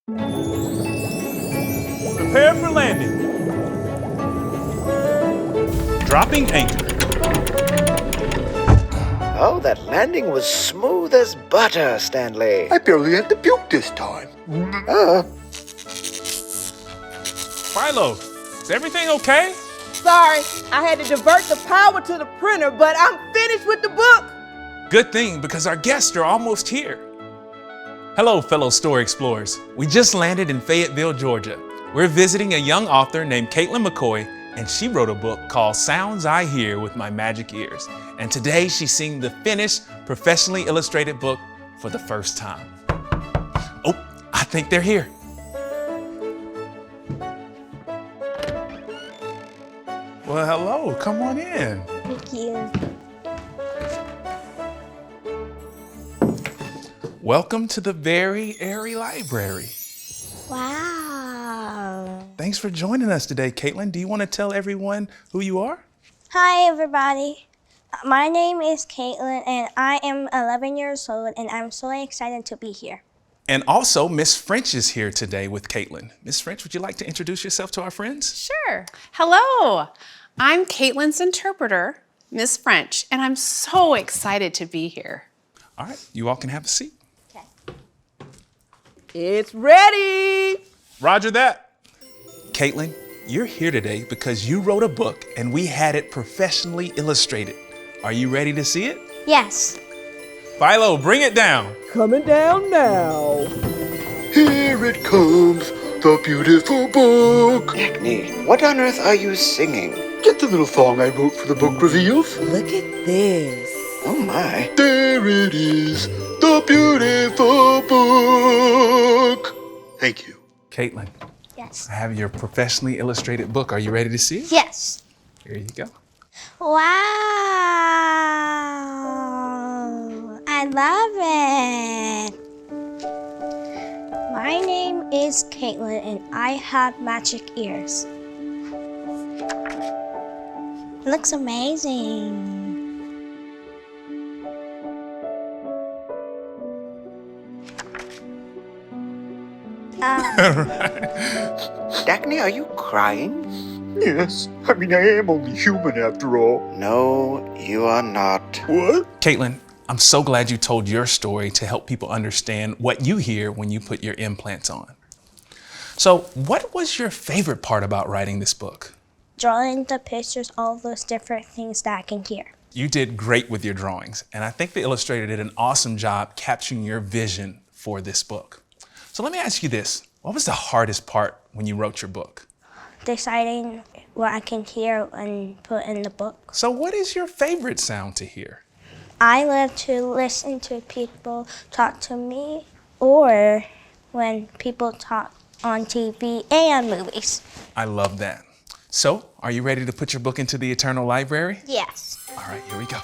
Prepare for landing. Dropping anchor. Oh, that landing was smooth as butter, Stanley. I barely had to puke this time. Philo, is everything okay? Sorry, I had to divert the power to the printer, but I'm finished with the book. Good thing, because our guests are almost here. Hello, fellow story explorers. We just landed in Fayetteville, Georgia. We're visiting a young author named Caitlin McCoy, and she wrote a book called Sounds I Hear with My Magic Ears. And today she's seeing the finished, professionally illustrated book for the first time. Oh, I think they're here. Well, hello, come on in. Thank you. Welcome to the Very Airy Library. Wow. Thanks for joining us today, Caitlin. Do you want to tell everyone who you are? Hi, everybody. My name is Caitlin, and I am 11 years old, and I'm so excited to be here. And also, Miss French is here today with Caitlin. Miss French, would you like to introduce yourself to our friends? Sure. Hello. I'm Caitlin's interpreter, Miss French, and I'm so excited to be here. All right, you all can have a seat. Okay. It's ready. Roger that. Caitlin, you're here today because you wrote a book and we had it professionally illustrated. Are you ready to see it? Yes. Philo, bring it down. Coming down now. Here it comes, the beautiful book. Dagny, what on earth are you singing? Get the little song I wrote for the book reveals. Look at this. Oh my. There it is, the beautiful book. Thank you. Caitlin, Yes. I have your professionally illustrated book. Are you ready to see it? Yes. Here you go. Wow. I love it. My name is Caitlin, and I have magic ears. It looks amazing. Dagny, are you crying? Yes, I mean, I am only human after all. No, you are not. What? Caitlin, I'm so glad you told your story to help people understand what you hear when you put your implants on. So, what was your favorite part about writing this book? Drawing the pictures, all those different things that I can hear. You did great with your drawings, and I think the illustrator did an awesome job capturing your vision for this book. So let me ask you this. What was the hardest part when you wrote your book? Deciding what I can hear and put in the book. So what is your favorite sound to hear? I love to listen to people talk to me or when people talk on TV and movies. I love that. So, are you ready to put your book into the Eternal Library? Yes. All right, here we go.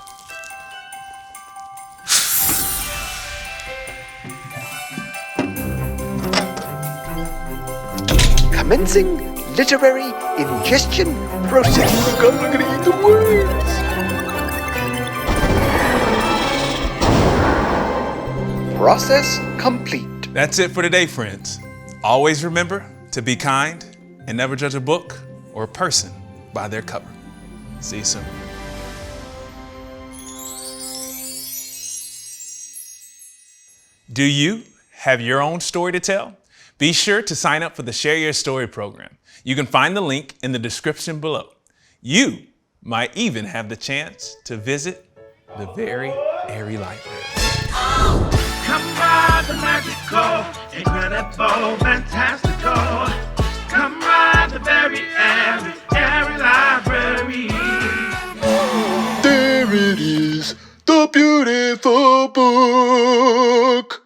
Commencing literary ingestion process. I'm gonna eat the words. Process complete. That's it for today, friends. Always remember to be kind and never judge a book or a person by their cover. See you soon. Do you have your own story to tell? Be sure to sign up for the Share Your Story program. You can find the link in the description below. You might even have the chance to visit the Very Airy Library. Come ride the magical, incredible, fantastical. Come ride the very airy library. There it is, the beautiful book.